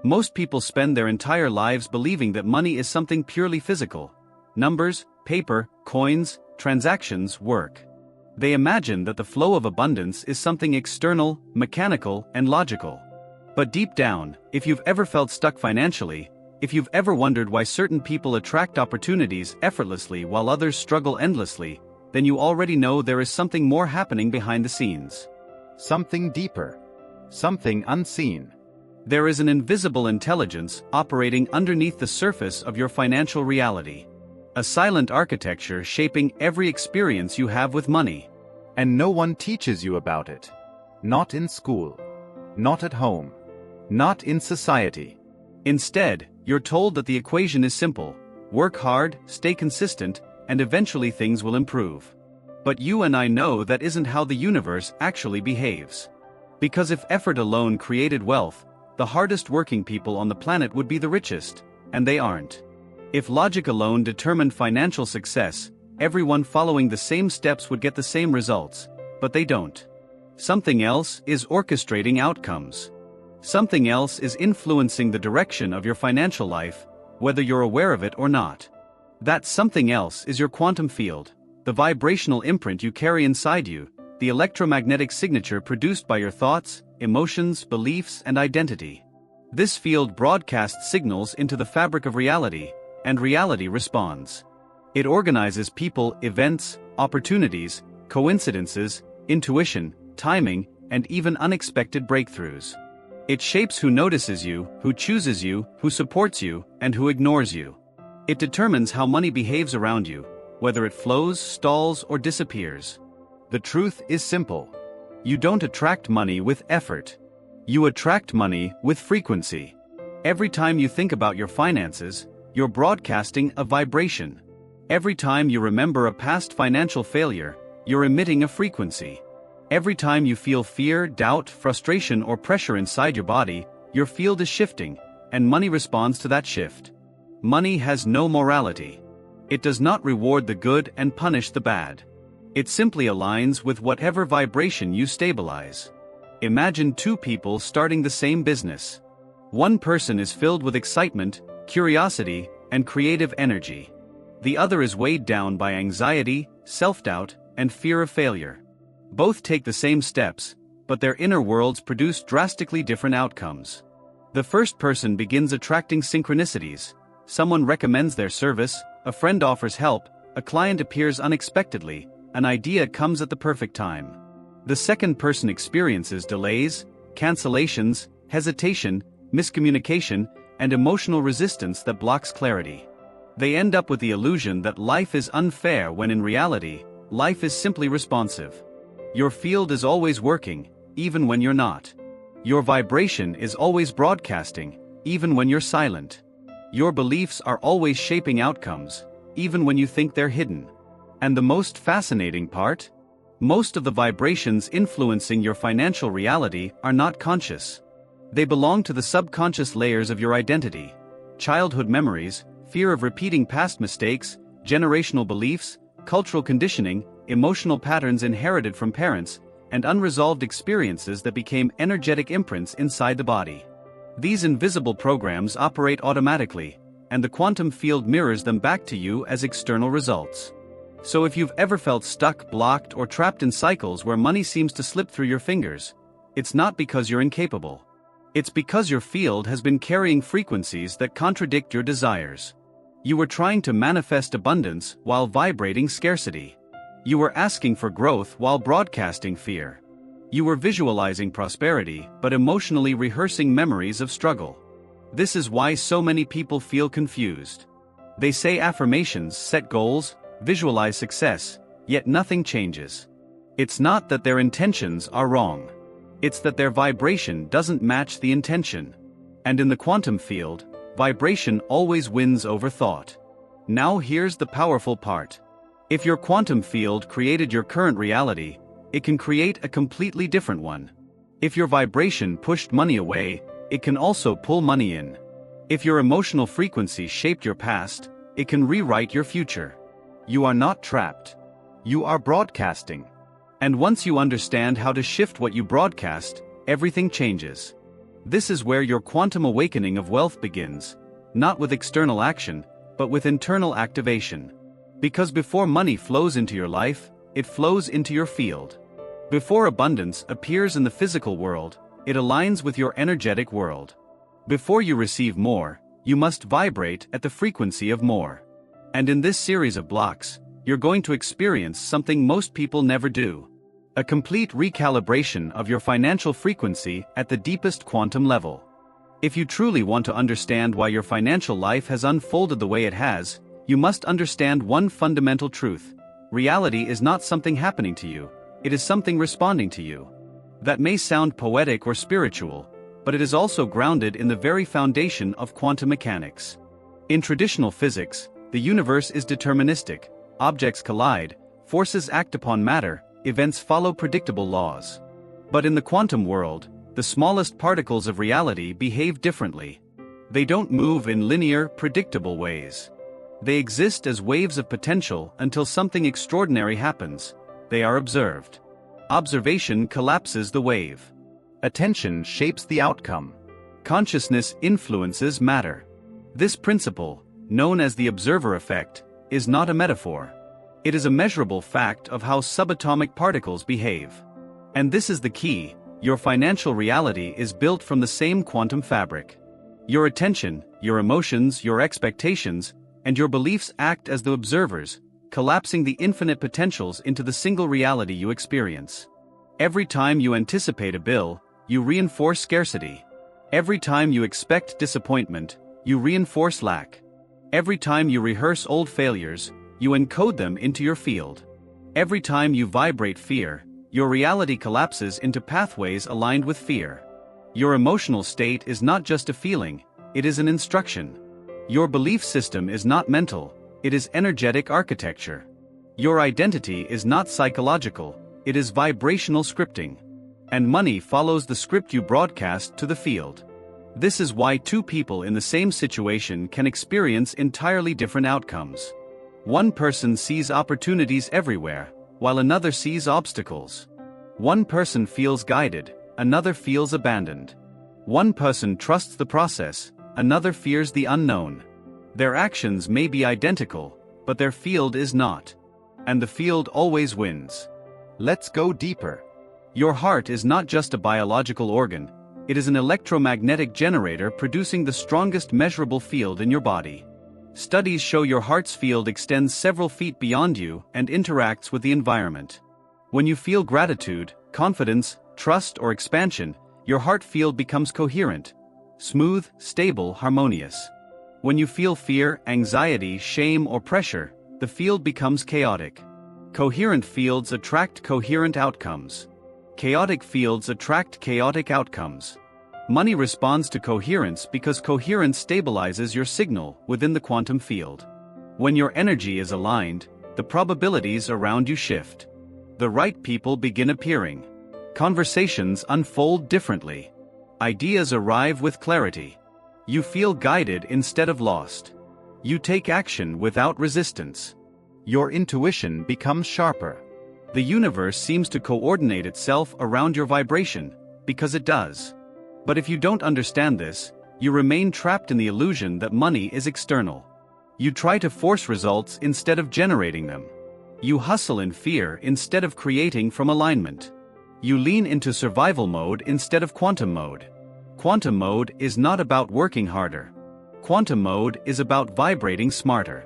Most people spend their entire lives believing that money is something purely physical. Numbers, paper, coins, transactions, work. They imagine that the flow of abundance is something external, mechanical, and logical. But deep down, if you've ever felt stuck financially, if you've ever wondered why certain people attract opportunities effortlessly while others struggle endlessly, then you already know there is something more happening behind the scenes. Something deeper. Something unseen. There is an invisible intelligence operating underneath the surface of your financial reality. A silent architecture shaping every experience you have with money. And no one teaches you about it. Not in school. Not at home. Not in society. Instead, you're told that the equation is simple: work hard, stay consistent, and eventually things will improve. But you and I know that isn't how the universe actually behaves. Because if effort alone created wealth, the hardest working people on the planet would be the richest, and they aren't. If logic alone determined financial success, everyone following the same steps would get the same results, but they don't. Something else is orchestrating outcomes. Something else is influencing the direction of your financial life, whether you're aware of it or not. That something else is your quantum field, the vibrational imprint you carry inside you, the electromagnetic signature produced by your thoughts, emotions, beliefs, and identity. This field broadcasts signals into the fabric of reality, and reality responds. It organizes people, events, opportunities, coincidences, intuition, timing, and even unexpected breakthroughs. It shapes who notices you, who chooses you, who supports you, and who ignores you. It determines how money behaves around you, whether it flows, stalls, or disappears. The truth is simple. You don't attract money with effort. You attract money with frequency. Every time you think about your finances, you're broadcasting a vibration. Every time you remember a past financial failure, you're emitting a frequency. Every time you feel fear, doubt, frustration, or pressure inside your body, your field is shifting, and money responds to that shift. Money has no morality. It does not reward the good and punish the bad. It simply aligns with whatever vibration you stabilize. Imagine two people starting the same business. One person is filled with excitement, curiosity, and creative energy. The other is weighed down by anxiety, self-doubt, and fear of failure. Both take the same steps, but their inner worlds produce drastically different outcomes. The first person begins attracting synchronicities. Someone recommends their service, a friend offers help, a client appears unexpectedly, an idea comes at the perfect time. The second person experiences delays, cancellations, hesitation, miscommunication, and emotional resistance that blocks clarity. They end up with the illusion that life is unfair when in reality, life is simply responsive. Your field is always working, even when you're not. Your vibration is always broadcasting, even when you're silent. Your beliefs are always shaping outcomes, even when you think they're hidden. And the most fascinating part? Most of the vibrations influencing your financial reality are not conscious. They belong to the subconscious layers of your identity: childhood memories, fear of repeating past mistakes, generational beliefs, cultural conditioning, emotional patterns inherited from parents, and unresolved experiences that became energetic imprints inside the body. These invisible programs operate automatically, and the quantum field mirrors them back to you as external results. So if you've ever felt stuck, blocked, or trapped in cycles where money seems to slip through your fingers, it's not because you're incapable. It's because your field has been carrying frequencies that contradict your desires. You were trying to manifest abundance while vibrating scarcity. You were asking for growth while broadcasting fear. You were visualizing prosperity but emotionally rehearsing memories of struggle. This is why so many people feel confused. They say affirmations, set goals, visualize success, yet nothing changes. It's not that their intentions are wrong. It's that their vibration doesn't match the intention. And in the quantum field, vibration always wins over thought. Now here's the powerful part. If your quantum field created your current reality, it can create a completely different one. If your vibration pushed money away, it can also pull money in. If your emotional frequency shaped your past, it can rewrite your future. You are not trapped. You are broadcasting. And once you understand how to shift what you broadcast, everything changes. This is where your quantum awakening of wealth begins, not with external action, but with internal activation. Because before money flows into your life, it flows into your field. Before abundance appears in the physical world, it aligns with your energetic world. Before you receive more, you must vibrate at the frequency of more. And in this series of blocks, you're going to experience something most people never do. A complete recalibration of your financial frequency at the deepest quantum level. If you truly want to understand why your financial life has unfolded the way it has, you must understand one fundamental truth. Reality is not something happening to you, it is something responding to you. That may sound poetic or spiritual, but it is also grounded in the very foundation of quantum mechanics. In traditional physics, the universe is deterministic, objects collide, forces act upon matter, events follow predictable laws. But in the quantum world, the smallest particles of reality behave differently. They don't move in linear, predictable ways. They exist as waves of potential until something extraordinary happens. They are observed. Observation collapses the wave. Attention shapes the outcome. Consciousness influences matter. This principle, known as the observer effect, is not a metaphor. It is a measurable fact of how subatomic particles behave. And this is the key: your financial reality is built from the same quantum fabric. Your attention, your emotions, your expectations, and your beliefs act as the observers, collapsing the infinite potentials into the single reality you experience. Every time you anticipate a bill, you reinforce scarcity. Every time you expect disappointment, you reinforce lack. Every time you rehearse old failures, you encode them into your field. Every time you vibrate fear, your reality collapses into pathways aligned with fear. Your emotional state is not just a feeling, it is an instruction. Your belief system is not mental, it is energetic architecture. Your identity is not psychological, it is vibrational scripting. And money follows the script you broadcast to the field. This is why two people in the same situation can experience entirely different outcomes. One person sees opportunities everywhere, while another sees obstacles. One person feels guided, another feels abandoned. One person trusts the process, another fears the unknown. Their actions may be identical, but their field is not. And the field always wins. Let's go deeper. Your heart is not just a biological organ, it is an electromagnetic generator producing the strongest measurable field in your body. Studies show your heart's field extends several feet beyond you and interacts with the environment. When you feel gratitude, confidence, trust, or expansion, your heart field becomes coherent, smooth, stable, harmonious. When you feel fear, anxiety, shame, or pressure, the field becomes chaotic. Coherent fields attract coherent outcomes. Chaotic fields attract chaotic outcomes. Money responds to coherence because coherence stabilizes your signal within the quantum field. When your energy is aligned, the probabilities around you shift. The right people begin appearing. Conversations unfold differently. Ideas arrive with clarity. You feel guided instead of lost. You take action without resistance. Your intuition becomes sharper. The universe seems to coordinate itself around your vibration, because it does. But if you don't understand this, you remain trapped in the illusion that money is external. You try to force results instead of generating them. You hustle in fear instead of creating from alignment. You lean into survival mode instead of quantum mode. Quantum mode is not about working harder. Quantum mode is about vibrating smarter.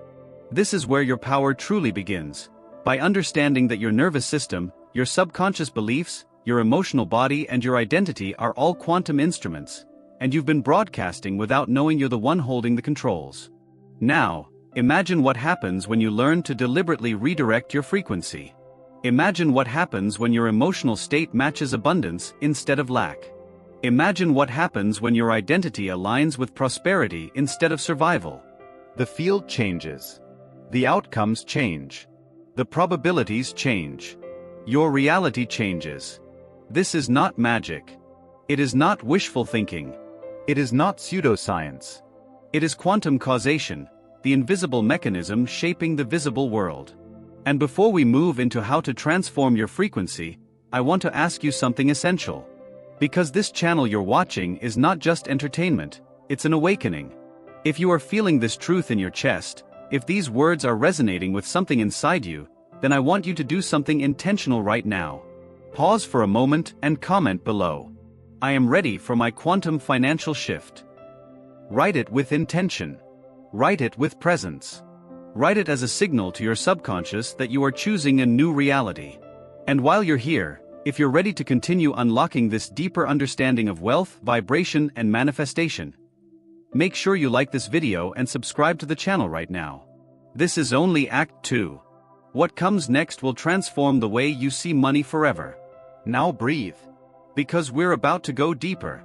This is where your power truly begins. By understanding that your nervous system, your subconscious beliefs, your emotional body, and your identity are all quantum instruments, and you've been broadcasting without knowing you're the one holding the controls. Now, imagine what happens when you learn to deliberately redirect your frequency. Imagine what happens when your emotional state matches abundance instead of lack. Imagine what happens when your identity aligns with prosperity instead of survival. The field changes. The outcomes change. The probabilities change. Your reality changes. This is not magic. It is not wishful thinking. It is not pseudoscience. It is quantum causation, the invisible mechanism shaping the visible world. And before we move into how to transform your frequency, I want to ask you something essential. Because this channel you're watching is not just entertainment, it's an awakening. If you are feeling this truth in your chest, if these words are resonating with something inside you, then I want you to do something intentional right now. Pause for a moment and comment below. I am ready for my quantum financial shift. Write it with intention. Write it with presence. Write it as a signal to your subconscious that you are choosing a new reality. And while you're here, if you're ready to continue unlocking this deeper understanding of wealth, vibration, and manifestation, make sure you like this video and subscribe to the channel right now. This is only Act 2. What comes next will transform the way you see money forever. Now breathe. Because we're about to go deeper.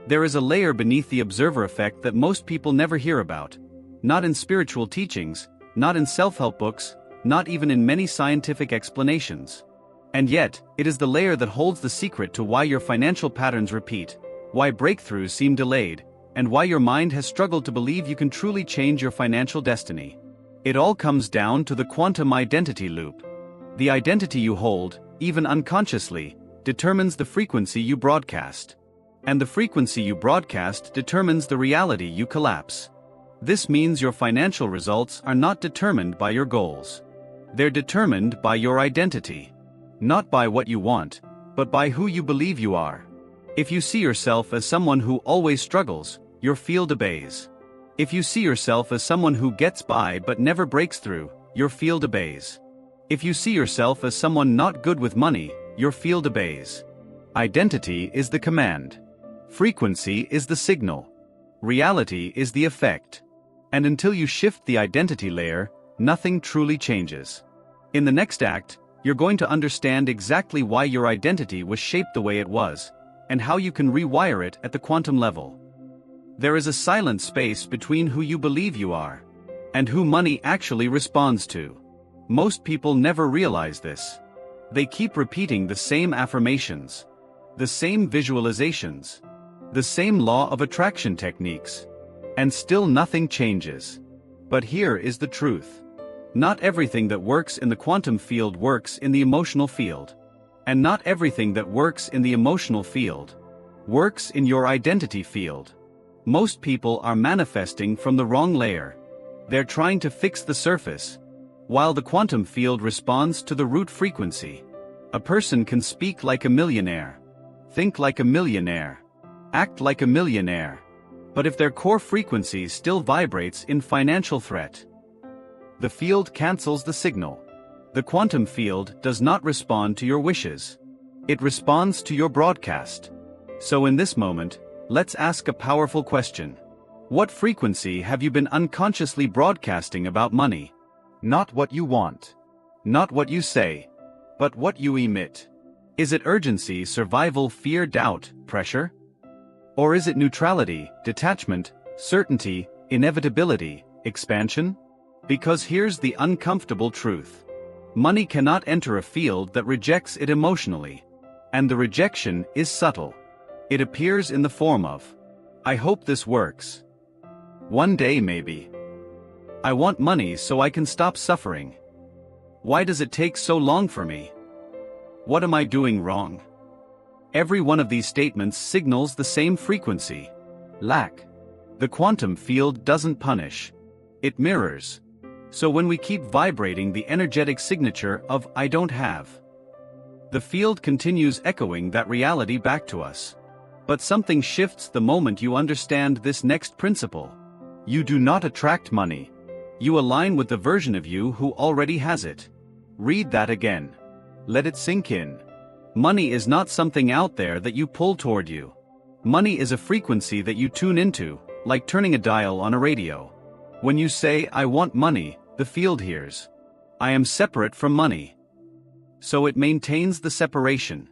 There is a layer beneath the observer effect that most people never hear about. Not in spiritual teachings, not in self-help books, not even in many scientific explanations. And yet, it is the layer that holds the secret to why your financial patterns repeat, why breakthroughs seem delayed, and why your mind has struggled to believe you can truly change your financial destiny. It all comes down to the quantum identity loop. The identity you hold, even unconsciously, determines the frequency you broadcast. And the frequency you broadcast determines the reality you collapse. This means your financial results are not determined by your goals. They're determined by your identity. Not by what you want, but by who you believe you are. If you see yourself as someone who always struggles, your field obeys. If you see yourself as someone who gets by but never breaks through, your field obeys. If you see yourself as someone not good with money, your field obeys. Identity is the command. Frequency is the signal. Reality is the effect. And until you shift the identity layer, nothing truly changes. In the next act, you're going to understand exactly why your identity was shaped the way it was, and how you can rewire it at the quantum level. There is a silent space between who you believe you are and who money actually responds to. Most people never realize this. They keep repeating the same affirmations, the same visualizations, the same law of attraction techniques, and still nothing changes. But here is the truth. Not everything that works in the quantum field works in the emotional field. And not everything that works in the emotional field works in your identity field. Most people are manifesting from the wrong layer. They're trying to fix the surface, while the quantum field responds to the root frequency. A person can speak like a millionaire, think like a millionaire, act like a millionaire, but if their core frequency still vibrates in financial threat, the field cancels the signal. The quantum field does not respond to your wishes. It responds to your broadcast. So in this moment, let's ask a powerful question. What frequency have you been unconsciously broadcasting about money? Not what you want. Not what you say. But what you emit. Is it urgency, survival, fear, doubt, pressure? Or is it neutrality, detachment, certainty, inevitability, expansion? Because here's the uncomfortable truth. Money cannot enter a field that rejects it emotionally. And the rejection is subtle. It appears in the form of, I hope this works. One day maybe. I want money so I can stop suffering. Why does it take so long for me? What am I doing wrong? Every one of these statements signals the same frequency. Lack. The quantum field doesn't punish. It mirrors. So when we keep vibrating the energetic signature of I don't have, the field continues echoing that reality back to us. But something shifts the moment you understand this next principle. You do not attract money. You align with the version of you who already has it. Read that again. Let it sink in. Money is not something out there that you pull toward you. Money is a frequency that you tune into, like turning a dial on a radio. When you say, I want money, the field hears. I am separate from money. So it maintains the separation.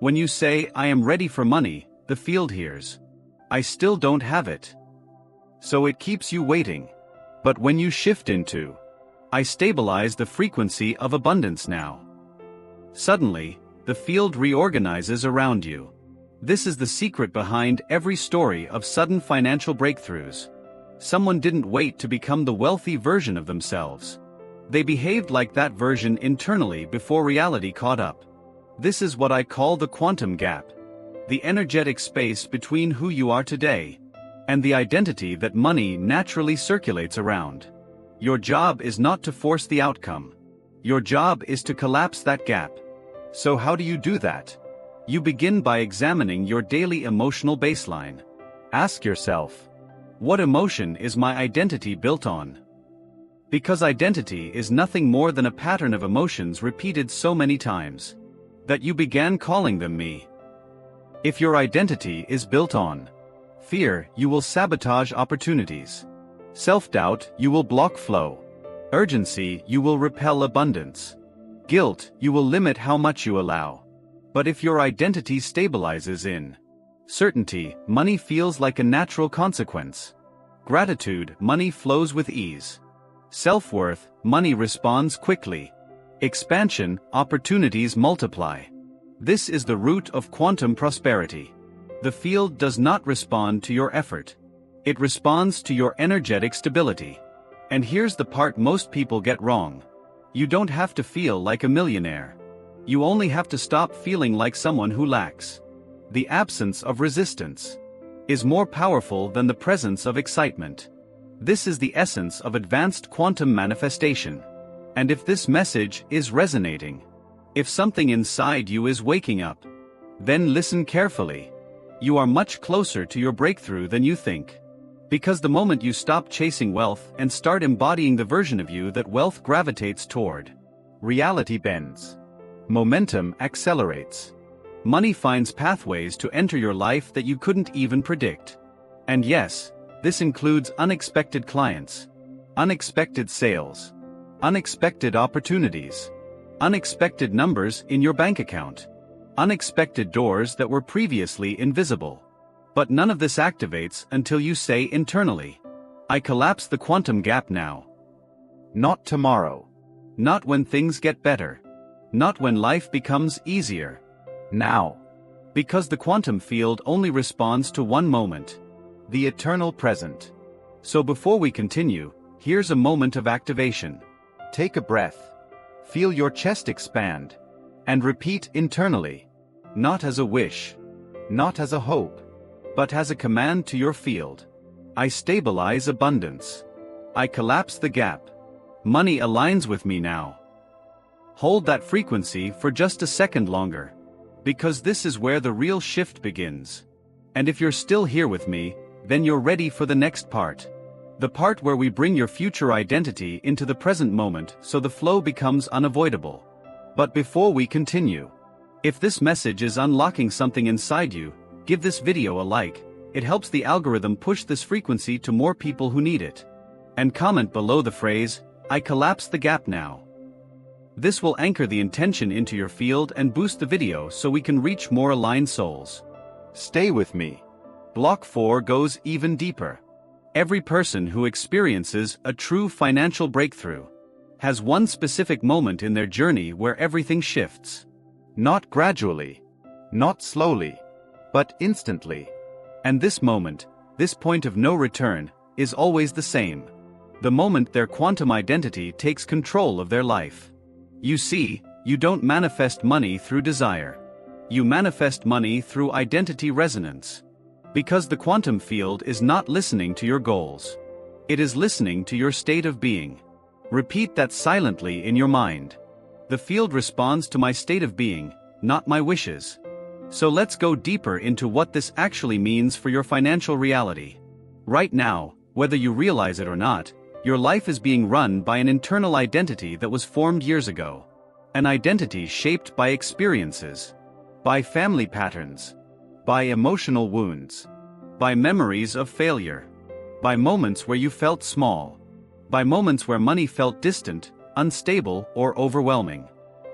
When you say, I am ready for money, the field hears. I still don't have it. So it keeps you waiting. But when you shift into, I stabilize the frequency of abundance now, suddenly, the field reorganizes around you. This is the secret behind every story of sudden financial breakthroughs. Someone didn't wait to become the wealthy version of themselves. They behaved like that version internally before reality caught up. This is what I call the quantum gap. the energetic space between who you are today and the identity that money naturally circulates around. Your job is not to force the outcome. Your job is to collapse that gap. So how do you do that? You begin by examining your daily emotional baseline. Ask yourself, what emotion is my identity built on? Because identity is nothing more than a pattern of emotions repeated so many times that you began calling them me. If your identity is built on fear, you will sabotage opportunities. Self-doubt, you will block flow. Urgency, you will repel abundance. Guilt, you will limit how much you allow. But if your identity stabilizes in certainty, money feels like a natural consequence. Gratitude, money flows with ease. Self-worth, money responds quickly. Expansion, opportunities multiply. This is the root of quantum prosperity. The field does not respond to your effort. It responds to your energetic stability. And here's the part most people get wrong. You don't have to feel like a millionaire. You only have to stop feeling like someone who lacks. The absence of resistance is more powerful than the presence of excitement. This is the essence of advanced quantum manifestation. And if this message is resonating, if something inside you is waking up, then listen carefully. You are much closer to your breakthrough than you think. Because the moment you stop chasing wealth and start embodying the version of you that wealth gravitates toward, reality bends. Momentum accelerates. Money finds pathways to enter your life that you couldn't even predict. And yes, this includes unexpected clients, unexpected sales, unexpected opportunities, unexpected numbers in your bank account, unexpected doors that were previously invisible. But none of this activates until you say internally, I collapse the quantum gap now. Not tomorrow. Not when things get better. Not when life becomes easier. Now. Because the quantum field only responds to one moment. The eternal present. So before we continue, here's a moment of activation. Take a breath. Feel your chest expand. And repeat internally. Not as a wish. Not as a hope. But as a command to your field. I stabilize abundance. I collapse the gap. Money aligns with me now. Hold that frequency for just a second longer. Because this is where the real shift begins. And if you're still here with me, then you're ready for the next part. The part where we bring your future identity into the present moment so the flow becomes unavoidable. But before we continue, if this message is unlocking something inside you, give this video a like. It helps the algorithm push this frequency to more people who need it. And comment below the phrase, I collapse the gap now. This will anchor the intention into your field and boost the video so we can reach more aligned souls. Stay with me. Block 4 goes even deeper. Every person who experiences a true financial breakthrough has one specific moment in their journey where everything shifts. Not gradually, not slowly, but instantly. And this moment, this point of no return, is always the same. The moment their quantum identity takes control of their life. You see, you don't manifest money through desire. You manifest money through identity resonance. Because the quantum field is not listening to your goals. It is listening to your state of being. Repeat that silently in your mind. The field responds to my state of being, not my wishes. So let's go deeper into what this actually means for your financial reality. Right now, whether you realize it or not, your life is being run by an internal identity that was formed years ago. An identity shaped by experiences, by family patterns, by emotional wounds, by memories of failure, by moments where you felt small, by moments where money felt distant, unstable, or overwhelming.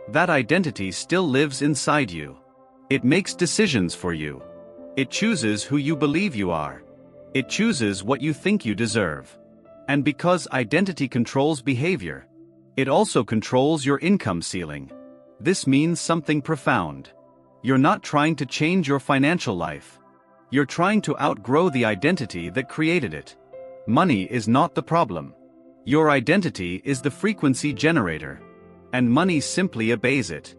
That identity still lives inside you. It makes decisions for you. It chooses who you believe you are. It chooses what you think you deserve. And because identity controls behavior, it also controls your income ceiling. This means something profound. You're not trying to change your financial life. You're trying to outgrow the identity that created it. Money is not the problem. Your identity is the frequency generator. And money simply obeys it.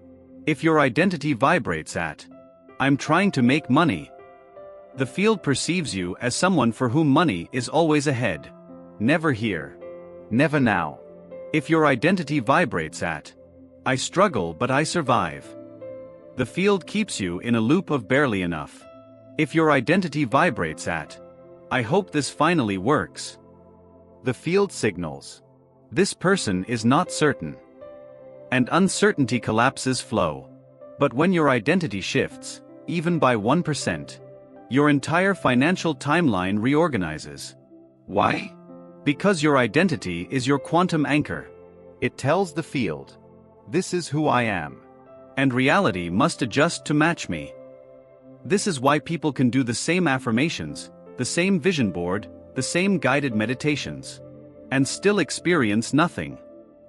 If your identity vibrates at, I'm trying to make money. The field perceives you as someone for whom money is always ahead. Never here. Never now. If your identity vibrates at, I struggle but I survive, the field keeps you in a loop of barely enough. If your identity vibrates at, I hope this finally works, the field signals, this person is not certain. And uncertainty collapses flow. But when your identity shifts, even by 1%, your entire financial timeline reorganizes. Why? Because your identity is your quantum anchor. It tells the field, this is who I am. And reality must adjust to match me. This is why people can do the same affirmations, the same vision board, the same guided meditations, and still experience nothing.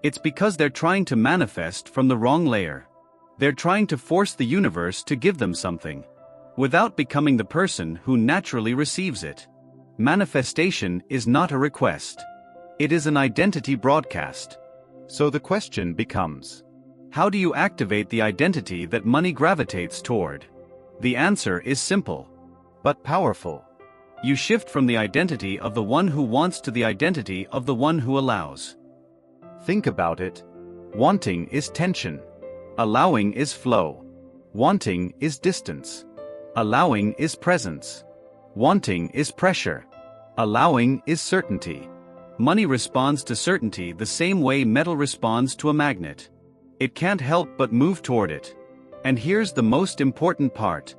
It's because they're trying to manifest from the wrong layer. They're trying to force the universe to give them something, without becoming the person who naturally receives it. Manifestation is not a request. It is an identity broadcast. So the question becomes, how do you activate the identity that money gravitates toward? The answer is simple, but powerful. You shift from the identity of the one who wants to the identity of the one who allows. Think about it. Wanting is tension. Allowing is flow. Wanting is distance. Allowing is presence. Wanting is pressure. Allowing is certainty. Money responds to certainty the same way metal responds to a magnet. It can't help but move toward it. And here's the most important part.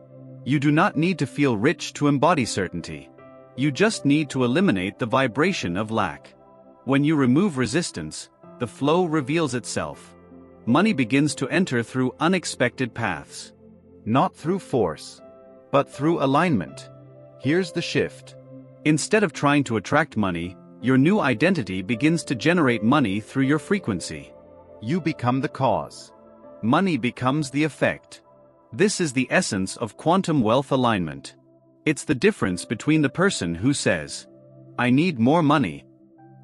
You do not need to feel rich to embody certainty. You just need to eliminate the vibration of lack. When you remove resistance, the flow reveals itself. Money begins to enter through unexpected paths. Not through force, but through alignment. Here's the shift. Instead of trying to attract money, your new identity begins to generate money through your frequency. You become the cause. Money becomes the effect. This is the essence of quantum wealth alignment. It's the difference between the person who says, I need more money,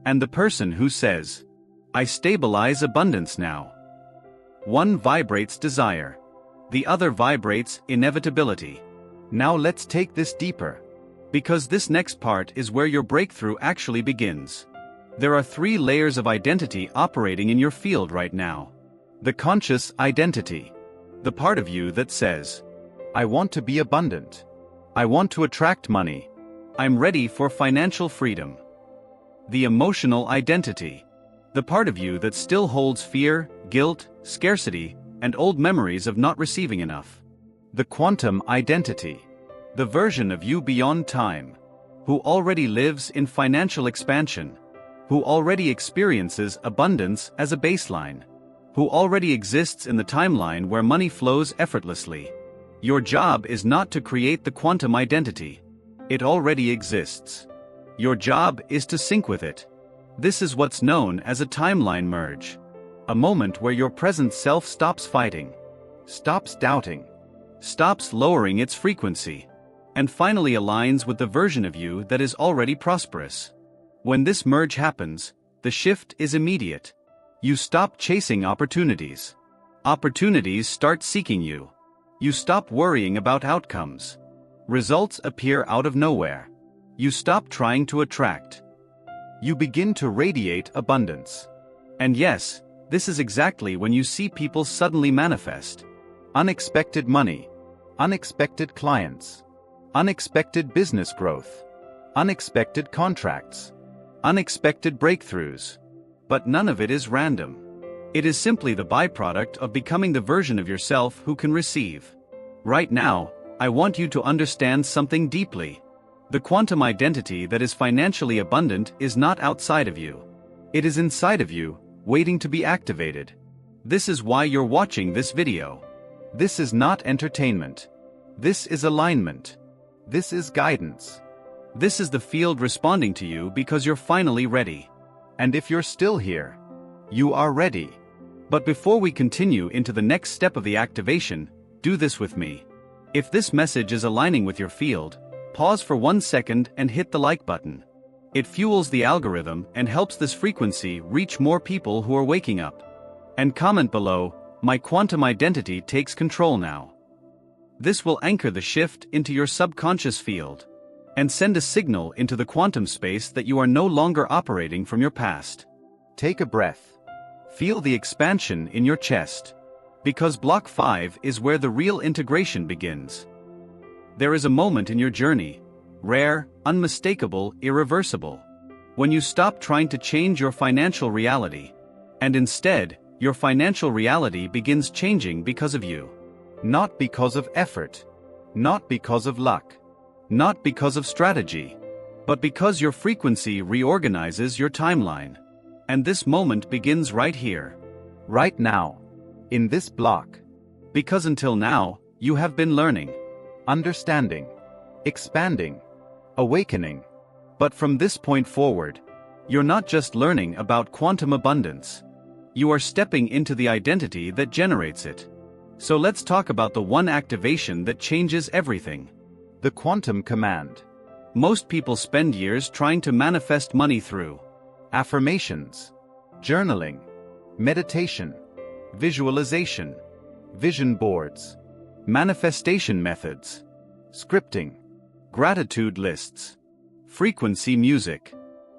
and the person who says, I stabilize abundance now. One vibrates desire. The other vibrates inevitability. Now let's take this deeper. Because this next part is where your breakthrough actually begins. There are 3 layers of identity operating in your field right now. The conscious identity. The part of you that says, I want to be abundant. I want to attract money. I'm ready for financial freedom. The emotional identity. The part of you that still holds fear, guilt, scarcity, and old memories of not receiving enough. The quantum identity. The version of you beyond time, who already lives in financial expansion, who already experiences abundance as a baseline, who already exists in the timeline where money flows effortlessly. Your job is not to create the quantum identity. It already exists. Your job is to sync with it. This is what's known as a timeline merge. A moment where your present self stops fighting, stops doubting, stops lowering its frequency, and finally aligns with the version of you that is already prosperous. When this merge happens, the shift is immediate. You stop chasing opportunities. Opportunities start seeking you. You stop worrying about outcomes. Results appear out of nowhere. You stop trying to attract. You begin to radiate abundance. And yes, this is exactly when you see people suddenly manifest. Unexpected money, unexpected clients, unexpected business growth, unexpected contracts, unexpected breakthroughs. But none of it is random. It is simply the byproduct of becoming the version of yourself who can receive. Right now, I want you to understand something deeply. The quantum identity that is financially abundant is not outside of you. It is inside of you, waiting to be activated. This is why you're watching this video. This is not entertainment. This is alignment. This is guidance. This is the field responding to you because you're finally ready. And if you're still here, you are ready. But before we continue into the next step of the activation, do this with me. If this message is aligning with your field, pause for 1 second and hit the like button. It fuels the algorithm and helps this frequency reach more people who are waking up. And comment below, my quantum identity takes control now. This will anchor the shift into your subconscious field and send a signal into the quantum space that you are no longer operating from your past. Take a breath. Feel the expansion in your chest. Because block 5 is where the real integration begins. There is a moment in your journey, rare, unmistakable, irreversible, when you stop trying to change your financial reality, and instead, your financial reality begins changing because of you. Not because of effort. Not because of luck. Not because of strategy. But because your frequency reorganizes your timeline. And this moment begins right here. Right now. In this block. Because until now, you have been learning. Understanding. Expanding. Awakening. But from this point forward, you're not just learning about quantum abundance. You are stepping into the identity that generates it. So let's talk about the one activation that changes everything. The quantum command. Most people spend years trying to manifest money through affirmations, journaling, meditation, visualization, vision boards, manifestation methods, scripting, gratitude lists, frequency music,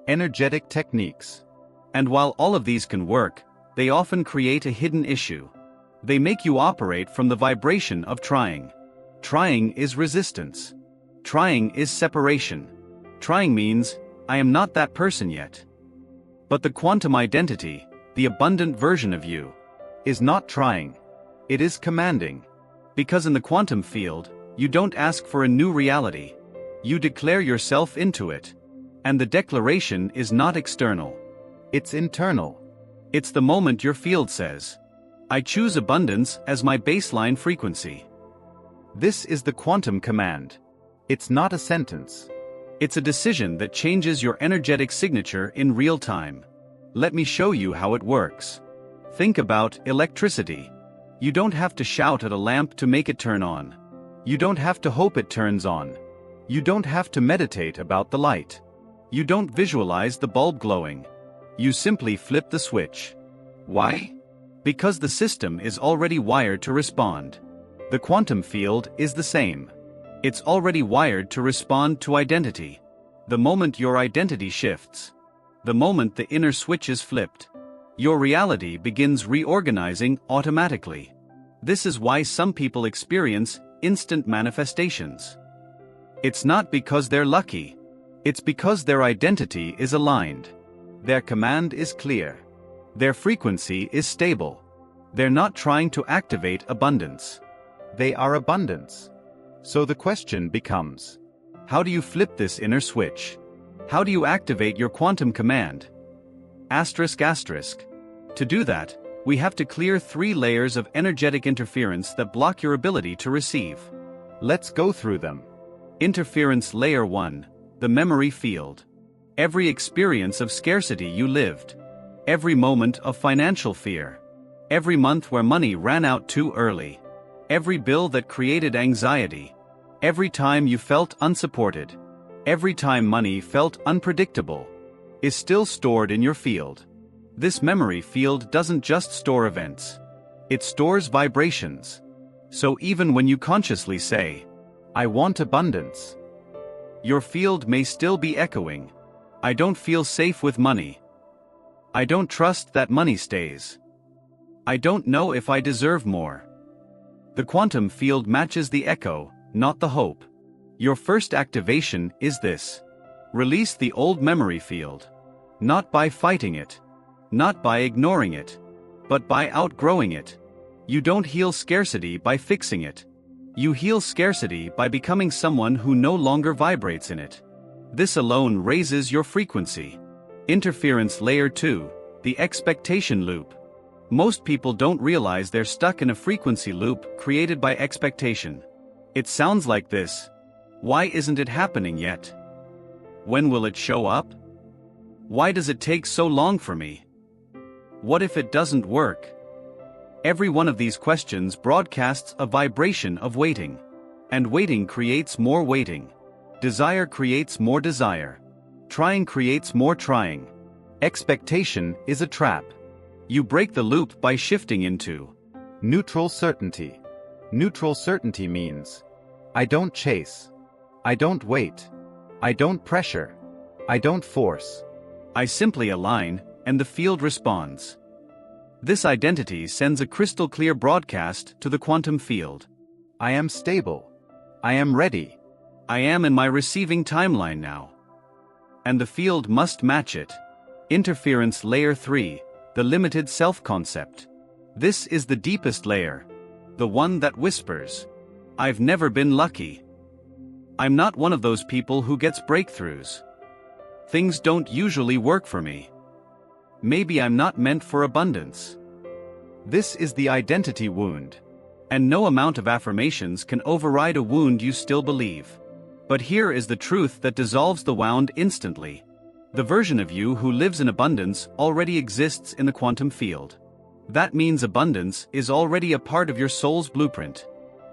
energetic techniques. And while all of these can work, they often create a hidden issue. They make you operate from the vibration of trying. Trying is resistance. Trying is separation. Trying means, I am not that person yet. But the quantum identity, the abundant version of you, is not trying. It is commanding. Because in the quantum field, you don't ask for a new reality. You declare yourself into it. And the declaration is not external. It's internal. It's the moment your field says, I choose abundance as my baseline frequency. This is the quantum command. It's not a sentence. It's a decision that changes your energetic signature in real time. Let me show you how it works. Think about electricity. You don't have to shout at a lamp to make it turn on. You don't have to hope it turns on. You don't have to meditate about the light. You don't visualize the bulb glowing. You simply flip the switch. Why? Because the system is already wired to respond. The quantum field is the same. It's already wired to respond to identity. The moment your identity shifts, the moment the inner switch is flipped, your reality begins reorganizing automatically. This is why some people experience instant manifestations. It's not because they're lucky. It's because their identity is aligned. Their command is clear. Their frequency is stable. They're not trying to activate abundance. They are abundance. So the question becomes, how do you flip this inner switch? How do you activate your quantum command? Asterisk asterisk. To do that, we have to clear 3 layers of energetic interference that block your ability to receive. Let's go through them. Interference layer 1, the memory field. Every experience of scarcity you lived. Every moment of financial fear. Every month where money ran out too early. Every bill that created anxiety. Every time you felt unsupported. Every time money felt unpredictable. Is still stored in your field. This memory field doesn't just store events. It stores vibrations. So even when you consciously say, I want abundance, your field may still be echoing, I don't feel safe with money. I don't trust that money stays. I don't know if I deserve more. The quantum field matches the echo, not the hope. Your first activation is this. Release the old memory field. Not by fighting it. Not by ignoring it. But by outgrowing it. You don't heal scarcity by fixing it. You heal scarcity by becoming someone who no longer vibrates in it. This alone raises your frequency. Interference layer 2, the expectation loop. Most people don't realize they're stuck in a frequency loop created by expectation. It sounds like this. Why isn't it happening yet? When will it show up? Why does it take so long for me? What if it doesn't work? Every one of these questions broadcasts a vibration of waiting. And waiting creates more waiting. Desire creates more desire. Trying creates more trying. Expectation is a trap. You break the loop by shifting into neutral certainty. Neutral certainty means I don't chase, I don't wait, I don't pressure, I don't force. I simply align, and the field responds. This identity sends a crystal clear broadcast to the quantum field. I am stable. I am ready. I am in my receiving timeline now. And the field must match it. Interference layer 3, the limited self-concept. This is the deepest layer. The one that whispers, I've never been lucky. I'm not one of those people who gets breakthroughs. Things don't usually work for me. Maybe I'm not meant for abundance. This is the identity wound. And no amount of affirmations can override a wound you still believe. But here is the truth that dissolves the wound instantly. The version of you who lives in abundance already exists in the quantum field. That means abundance is already a part of your soul's blueprint.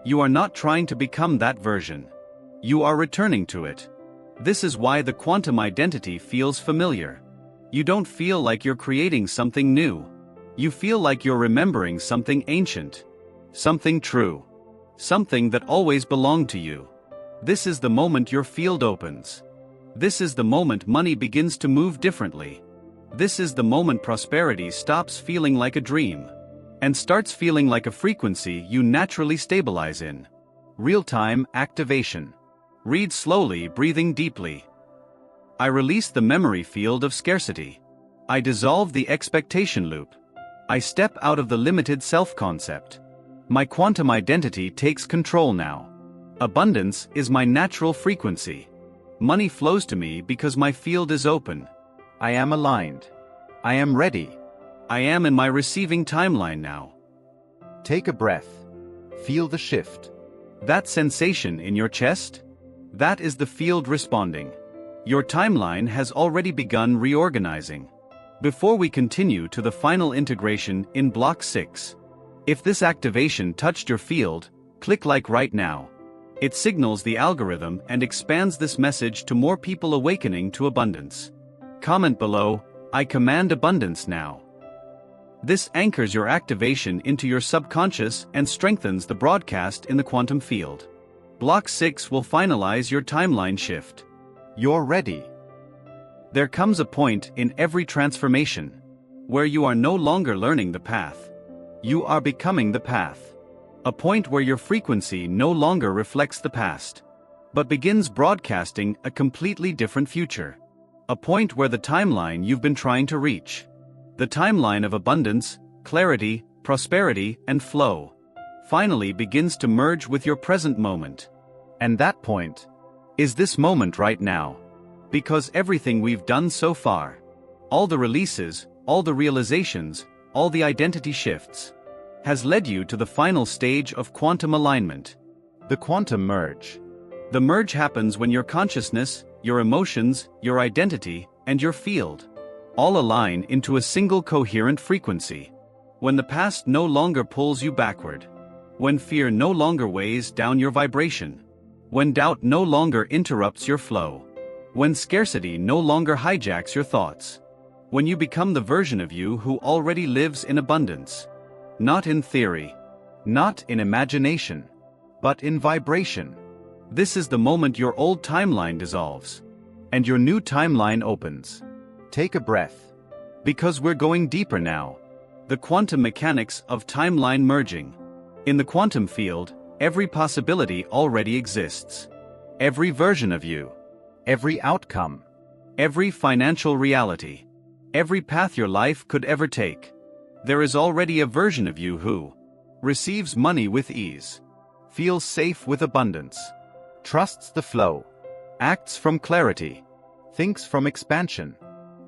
You are not trying to become that version. You are returning to it. This is why the quantum identity feels familiar. You don't feel like you're creating something new. You feel like you're remembering something ancient. Something true. Something that always belonged to you. This is the moment your field opens. This is the moment money begins to move differently. This is the moment prosperity stops feeling like a dream and starts feeling like a frequency you naturally stabilize in. Real-time activation. Read slowly, breathing deeply. I release the memory field of scarcity. I dissolve the expectation loop. I step out of the limited self-concept. My quantum identity takes control now. Abundance is my natural frequency. Money flows to me because my field is open. I am aligned. I am ready. I am in my receiving timeline now. Take a breath. Feel the shift. That sensation in your chest? That is the field responding. Your timeline has already begun reorganizing. Before we continue to the final integration in Block 6, if this activation touched your field, click like right now. It signals the algorithm and expands this message to more people awakening to abundance. Comment below, I command abundance now. This anchors your activation into your subconscious and strengthens the broadcast in the quantum field. Block 6 will finalize your timeline shift. You're ready. There comes a point in every transformation where you are no longer learning the path. You are becoming the path. A point where your frequency no longer reflects the past, but begins broadcasting a completely different future. A point where the timeline you've been trying to reach, the timeline of abundance, clarity, prosperity, and flow, finally begins to merge with your present moment. And that point is this moment right now. Because everything we've done so far, all the releases, all the realizations, all the identity shifts, has led you to the final stage of quantum alignment. The quantum merge. The merge happens when your consciousness, your emotions, your identity, and your field all align into a single coherent frequency. When the past no longer pulls you backward. When fear no longer weighs down your vibration. When doubt no longer interrupts your flow. When scarcity no longer hijacks your thoughts. When you become the version of you who already lives in abundance. Not in theory. Not in imagination. But in vibration. This is the moment your old timeline dissolves. And your new timeline opens. Take a breath. Because we're going deeper now. The quantum mechanics of timeline merging. In the quantum field, every possibility already exists. Every version of you. Every outcome. Every financial reality. Every path your life could ever take. There is already a version of you who receives money with ease. Feels safe with abundance. Trusts the flow. Acts from clarity. Thinks from expansion.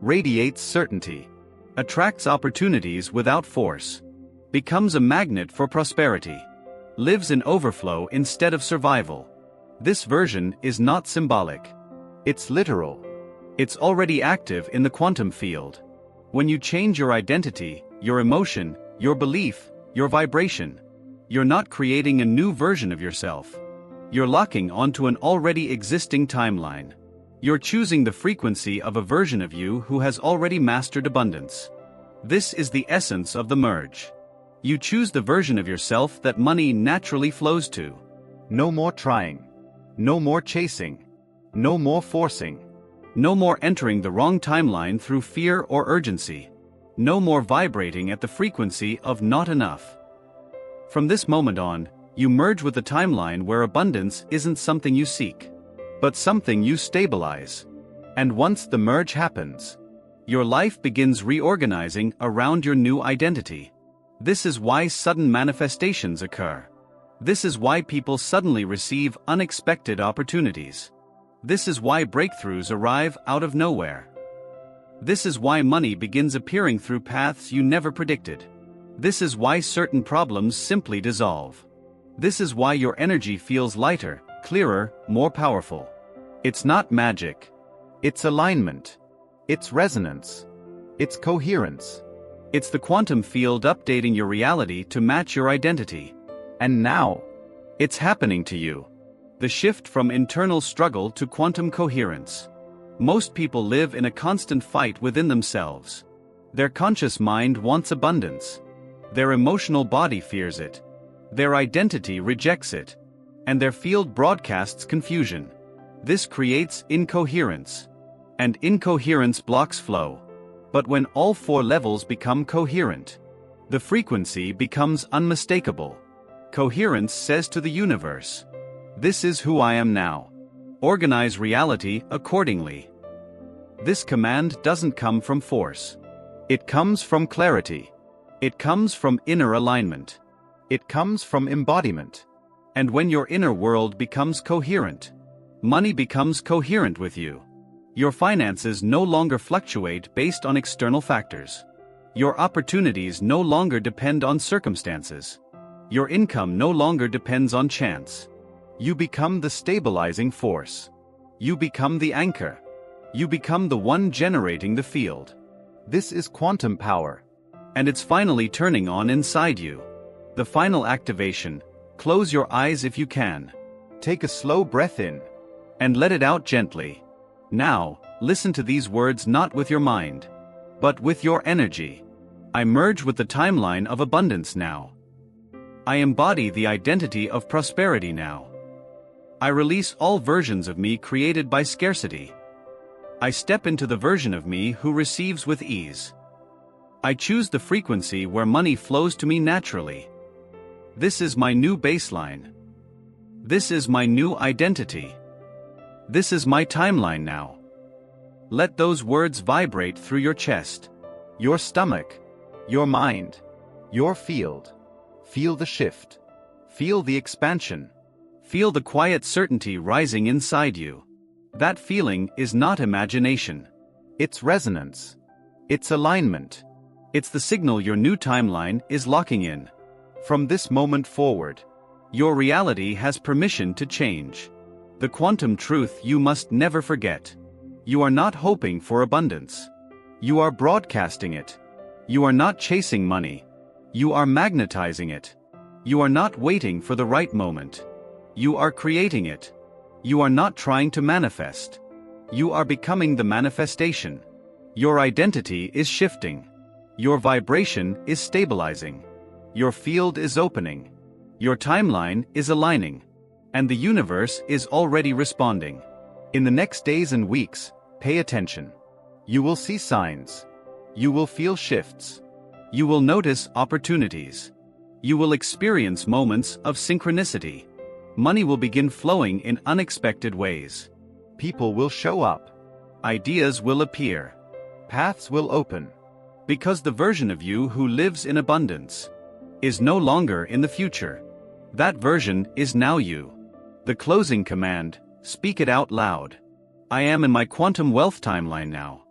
Radiates certainty. Attracts opportunities without force. Becomes a magnet for prosperity. Lives in overflow instead of survival. This version is not symbolic. It's literal. It's already active in the quantum field. When you change your identity, your emotion, your belief, your vibration, you're not creating a new version of yourself. You're locking onto an already existing timeline. You're choosing the frequency of a version of you who has already mastered abundance. This is the essence of the merge. You choose the version of yourself that money naturally flows to. No more trying. No more chasing. No more forcing. No more entering the wrong timeline through fear or urgency. No more vibrating at the frequency of not enough. From this moment on, you merge with the timeline where abundance isn't something you seek, but something you stabilize. And once the merge happens, your life begins reorganizing around your new identity. This is why sudden manifestations occur. This is why people suddenly receive unexpected opportunities. This is why breakthroughs arrive out of nowhere. This is why money begins appearing through paths you never predicted. This is why certain problems simply dissolve. This is why your energy feels lighter, clearer, more powerful. It's not magic. It's alignment. It's resonance. It's coherence. It's the quantum field updating your reality to match your identity. And now, it's happening to you. The shift from internal struggle to quantum coherence. Most people live in a constant fight within themselves. Their conscious mind wants abundance. Their emotional body fears it. Their identity rejects it. And their field broadcasts confusion. This creates incoherence. And incoherence blocks flow. But when all four levels become coherent, the frequency becomes unmistakable. Coherence says to the universe, "This is who I am now. Organize reality accordingly." This command doesn't come from force. It comes from clarity. It comes from inner alignment. It comes from embodiment. And when your inner world becomes coherent, money becomes coherent with you. Your finances no longer fluctuate based on external factors. Your opportunities no longer depend on circumstances. Your income no longer depends on chance. You become the stabilizing force. You become the anchor. You become the one generating the field. This is quantum power. And it's finally turning on inside you. The final activation. Close your eyes if you can. Take a slow breath in. And let it out gently. Now, listen to these words not with your mind, but with your energy. I merge with the timeline of abundance now. I embody the identity of prosperity now. I release all versions of me created by scarcity. I step into the version of me who receives with ease. I choose the frequency where money flows to me naturally. This is my new baseline. This is my new identity. This is my timeline now. Let those words vibrate through your chest, your stomach, your mind, your field. Feel the shift. Feel the expansion. Feel the quiet certainty rising inside you. That feeling is not imagination. It's resonance. It's alignment. It's the signal your new timeline is locking in. From this moment forward, your reality has permission to change. The quantum truth you must never forget. You are not hoping for abundance. You are broadcasting it. You are not chasing money. You are magnetizing it. You are not waiting for the right moment. You are creating it. You are not trying to manifest. You are becoming the manifestation. Your identity is shifting. Your vibration is stabilizing. Your field is opening. Your timeline is aligning. And the universe is already responding. In the next days and weeks, pay attention. You will see signs. You will feel shifts. You will notice opportunities. You will experience moments of synchronicity. Money will begin flowing in unexpected ways. People will show up. Ideas will appear. Paths will open. Because the version of you who lives in abundance is no longer in the future. That version is now you. The closing command, speak it out loud. I am in my quantum wealth timeline now.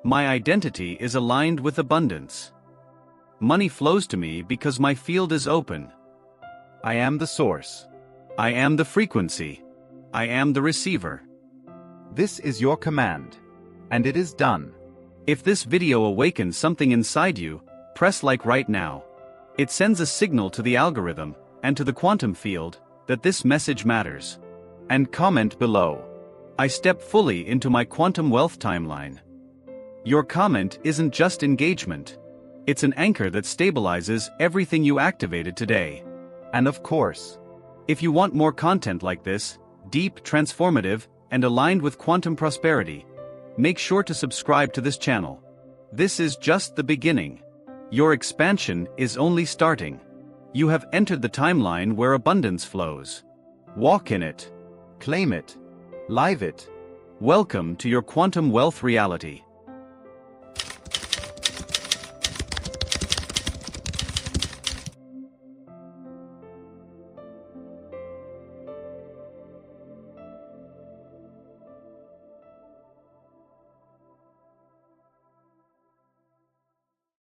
My identity is aligned with abundance. Money flows to me because my field is open. I am the source. I am the frequency. I am the receiver. This is your command. And it is done. If this video awakens something inside you, press like right now. It sends a signal to the algorithm and to the quantum field that this message matters. And comment below. I step fully into my quantum wealth timeline. Your comment isn't just engagement. It's an anchor that stabilizes everything you activated today. And of course, If you want more content like this, deep, transformative, and aligned with quantum prosperity, make sure to subscribe to this channel. This is just the beginning. Your expansion is only starting. You have entered the timeline where abundance flows. Walk in it. claim it. Live it. Welcome to your quantum wealth reality.